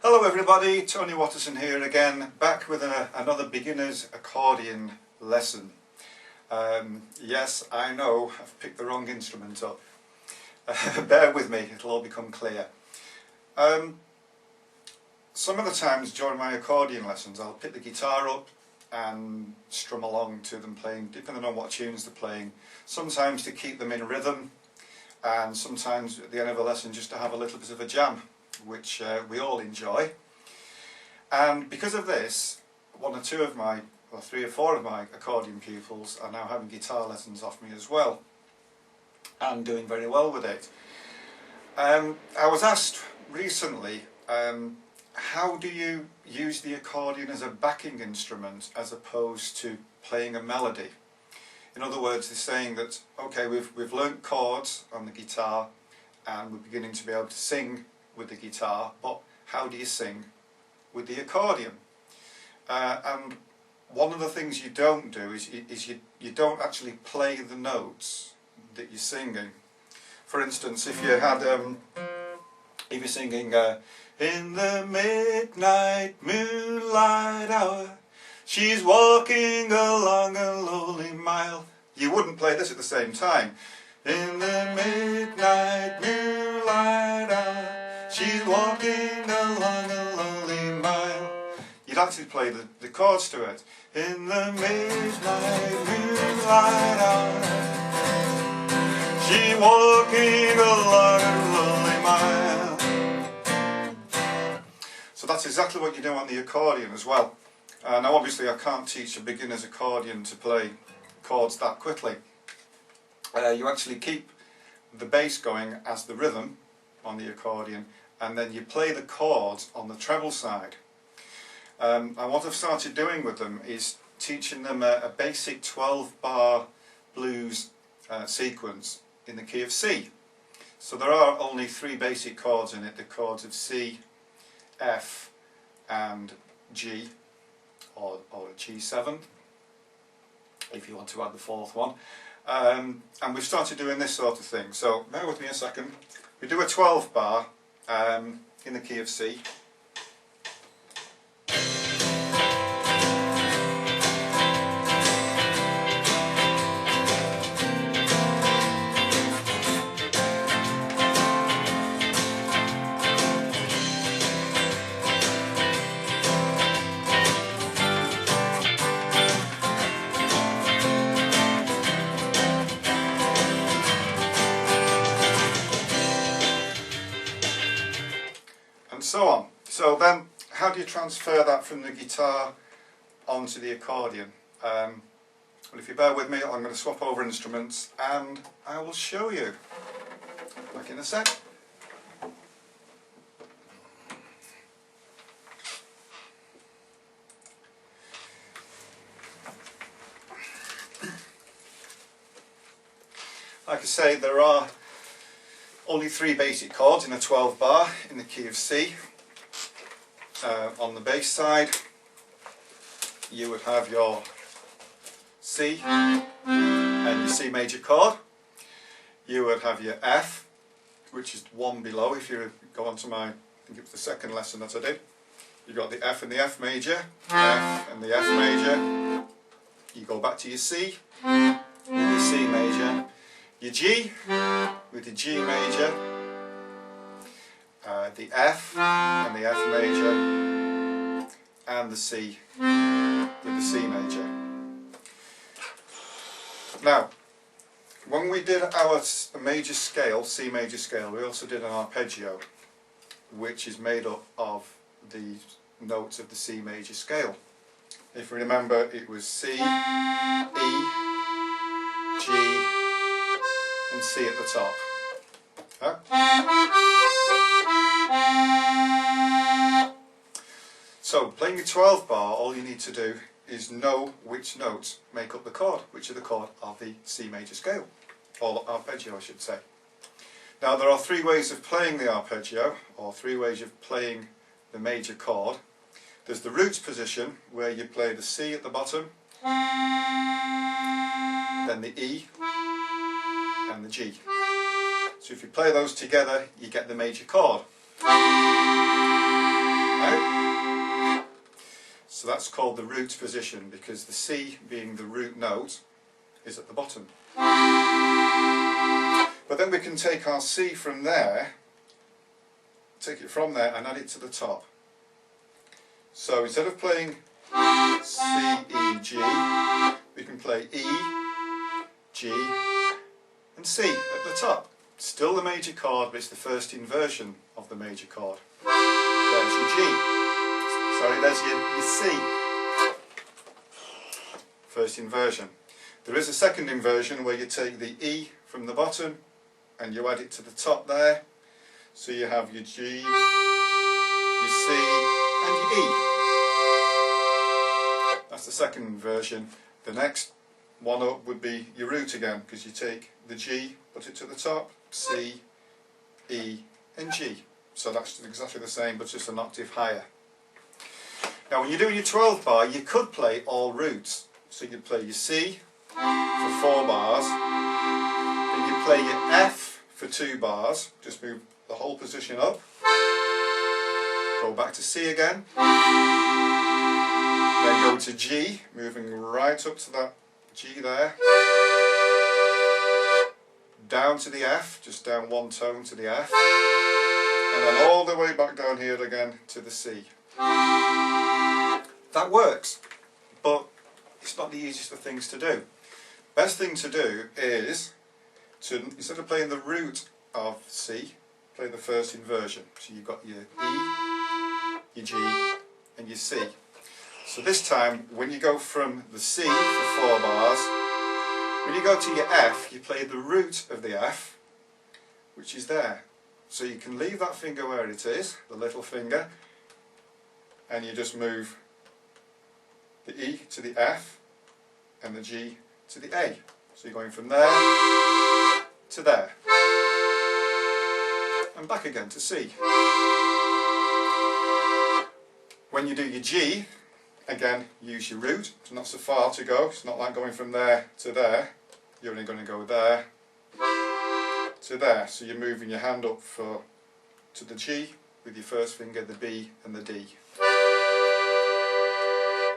Hello everybody, Tony Watterson here again, back with another beginner's accordion lesson. Yes, I know, I've picked the wrong instrument up. Bear with me, it'll all become clear. Some of the times during my accordion lessons I'll pick the guitar up and strum along to them playing, depending on what tunes they're playing. Sometimes to keep them in rhythm, and sometimes at the end of a lesson just to have a little bit of a jam, which we all enjoy. And because of this, one or two of my, or three or four of my accordion pupils are now having guitar lessons off me as well, and doing very well with it. I was asked recently, how do you use the accordion as a backing instrument as opposed to playing a melody? In other words, they're saying that, okay, we've learnt chords on the guitar and we're beginning to be able to sing with the guitar, but how do you sing with the accordion? And one of the things you don't do is you don't actually play the notes that you're singing. For instance, if you had if you're singing in the midnight moonlight hour, she's walking along a lonely mile, you wouldn't play this at the same time. In the midnight moonlight hour, she's walking along a lonely mile. You'd actually play the chords to it. In the midnight moonlight hour, she's walking along a lonely mile. So that's exactly what you do on the accordion as well. Now obviously I can't teach a beginner's accordion to play chords that quickly. You actually keep the bass going as the rhythm on the accordion, and then you play the chords on the treble side. And what I've started doing with them is teaching them a basic 12-bar blues sequence in the key of C. So there are only three basic chords in it, the chords of C, F and G, or G7 if you want to add the fourth one. And we've started doing this sort of thing, so bear with me a second. We do a 12 bar in the key of C. So on. So then, how do you transfer that from the guitar onto the accordion? Well, if you bear with me, I'm going to swap over instruments and I will show you. Back in a sec. Like I say, there are only three basic chords in a 12 bar in the key of C. On the bass side you would have your C and your C major chord. You would have your F, which is one below. If you go on to my, I think it was the second lesson that I did, you've got the F and the F major, F and the F major. You go back to your C with your C major, your G with the G major, the F and the F major, and the C with the C major. Now, when we did our major scale, C major scale, we also did an arpeggio, which is made up of the notes of the C major scale. If you remember, it was C, E, G, and C at the top. Huh? So, playing a 12 bar, all you need to do is know which notes make up the chord, which are the chord of the C major scale, or arpeggio I should say. Now there are three ways of playing the arpeggio, or three ways of playing the major chord. There's the roots position, where you play the C at the bottom, then the E, and the G. So if you play those together, you get the major chord. that's called the root position, because the C, being the root note, is at the bottom. But then we can take our C from there, take it from there and add it to the top. So instead of playing C, E, G, we can play E, G and C at the top. Still the major chord, but it's the first inversion of the major chord. There's your G. Sorry, there's your C. First inversion. There is a second inversion where you take the E from the bottom and you add it to the top there. So you have your G, your C and your E. That's the second inversion. The next one up would be your root again, because you take the G, put it to the top, C, E and G. So that's exactly the same, but just an octave higher. Now when you're doing your 12 bar, you could play all roots. So you'd play your C for 4 bars, then you play your F for 2 bars, just move the whole position up, go back to C again, then go to G, moving right up to that G there, down to the F, just down 1 tone to the F, and then all the way back down here again to the C. That works, but it's not the easiest of things to do. Best thing to do is to, instead of playing the root of C, play the first inversion. So you've got your E, your G and your C. So this time when you go from the C for 4 bars, when you go to your F, you play the root of the F, which is there. So you can leave that finger where it is, the little finger, and you just move the E to the F and the G to the A. So you're going from there to there and back again to C. When you do your G, again use your root. It's not so far to go, it's not like going from there to there. You're only going to go there to there. So you're moving your hand up to the G with your first finger, the B and the D.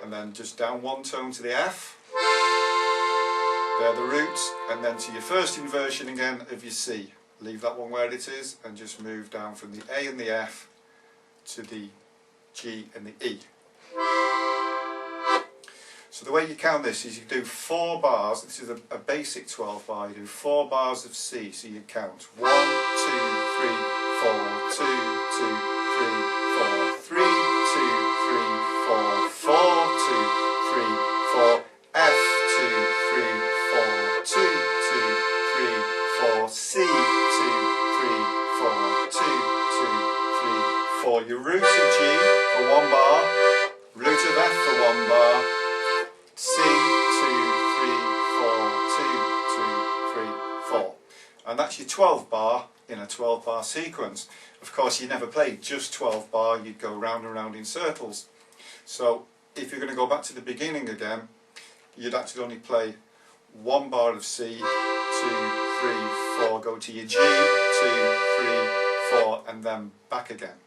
And then just down 1 tone to the F. They're the roots, and then to your first inversion again of your C. Leave that one where it is and just move down from the A and the F to the G and the E. So the way you count this is you do 4 bars. This is a basic 12 bar. You do 4 bars of C, so you count 1, 2, 3, 4, 2, 2, 3, 4, 3, 2, 3, 4, 4, 2, 3, 4, F, 2, 3, 4, 2, 2, 3, 4, C, 2, 3, 4, 2, 2, 3, 4. Your root of G for 1 bar, root of F for 1 bar, C, 2, 3, 4, 2, 2, 3, 4. And that's your 12 bar in a 12 bar sequence. Of course you never played just 12 bar, you'd go round and round in circles. So if you're going to go back to the beginning again, you'd actually only play 1 bar of C, 2, 3, 4, go to your G, 2, 3, 4 and then back again.